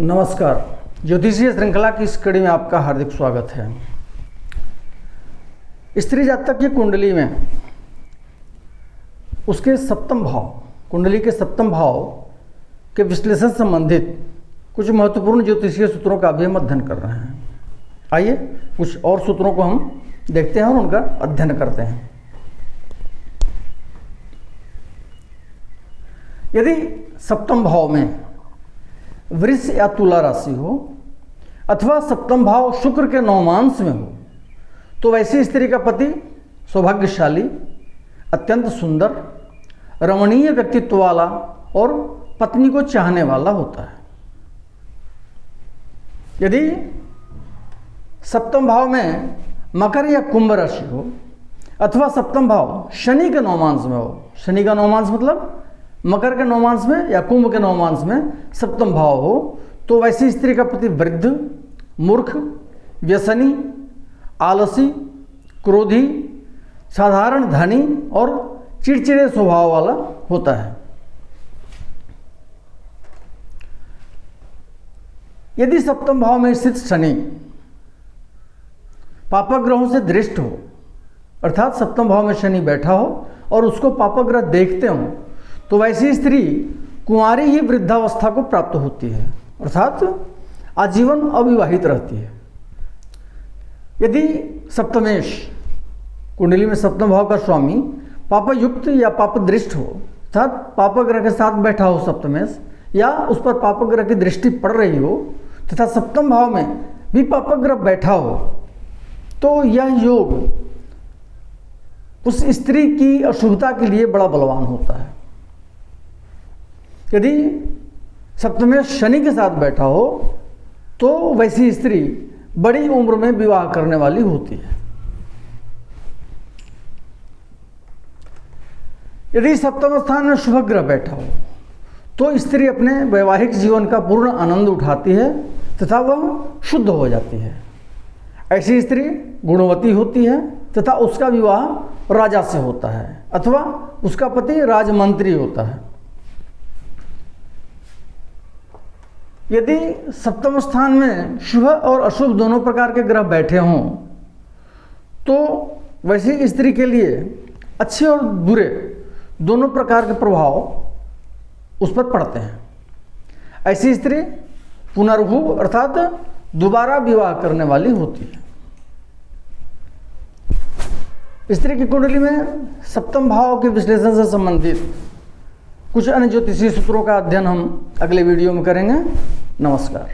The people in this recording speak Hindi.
नमस्कार। ज्योतिषीय श्रृंखला की इस कड़ी में आपका हार्दिक स्वागत है। स्त्री जातक की कुंडली में उसके सप्तम भाव, कुंडली के सप्तम भाव के विश्लेषण संबंधित कुछ महत्वपूर्ण ज्योतिषीय सूत्रों का भी हम अध्ययन कर रहे हैं। आइए कुछ और सूत्रों को हम देखते हैं और उनका अध्ययन करते हैं। यदि सप्तम भाव में वृष या तुला राशि हो अथवा सप्तम भाव शुक्र के नवमांश में हो तो वैसी स्त्री का पति सौभाग्यशाली, अत्यंत सुंदर, रमणीय व्यक्तित्व वाला और पत्नी को चाहने वाला होता है। यदि सप्तम भाव में मकर या कुंभ राशि हो अथवा सप्तम भाव शनि के नवमांश में हो, शनि का नवमांश मतलब मकर के नवमांश में या कुंभ के नवमांश में सप्तम भाव हो तो वैसी स्त्री का पति वृद्ध, मूर्ख, व्यसनी, आलसी, क्रोधी, साधारण धनी और चिड़चिड़े स्वभाव वाला होता है। यदि सप्तम भाव में स्थित शनि पापग्रहों से दृष्ट हो, अर्थात सप्तम भाव में शनि बैठा हो और उसको पापग्रह देखते हो तो वैसी स्त्री कुंवारी ही वृद्धावस्था को प्राप्त होती है, अर्थात आजीवन अविवाहित रहती है। यदि सप्तमेश, कुंडली में सप्तम भाव का स्वामी पापयुक्त या पापदृष्ट हो, अर्थात पापग्रह के साथ बैठा हो सप्तमेश, या उस पर पापग्रह की दृष्टि पड़ रही हो तथा सप्तम भाव में भी पापग्रह बैठा हो तो यह योग उस स्त्री की अशुभता के लिए बड़ा बलवान होता है। यदि सप्तमेश शनि के साथ बैठा हो तो वैसी स्त्री बड़ी उम्र में विवाह करने वाली होती है। यदि सप्तम स्थान में शुभ ग्रह बैठा हो तो स्त्री अपने वैवाहिक जीवन का पूर्ण आनंद उठाती है तथा वह शुद्ध हो जाती है। ऐसी स्त्री गुणवती होती है तथा उसका विवाह राजा से होता है अथवा उसका पति राजमंत्री होता है। यदि सप्तम स्थान में शुभ और अशुभ दोनों प्रकार के ग्रह बैठे हों तो वैसी स्त्री के लिए अच्छे और बुरे दोनों प्रकार के प्रभाव उस पर पड़ते हैं। ऐसी स्त्री पुनर्भू अर्थात दोबारा विवाह करने वाली होती है। स्त्री की कुंडली में सप्तम भाव के विश्लेषण से संबंधित कुछ अन्य ज्योतिषीय सूत्रों का अध्ययन हम अगले वीडियो में करेंगे। नमस्कार।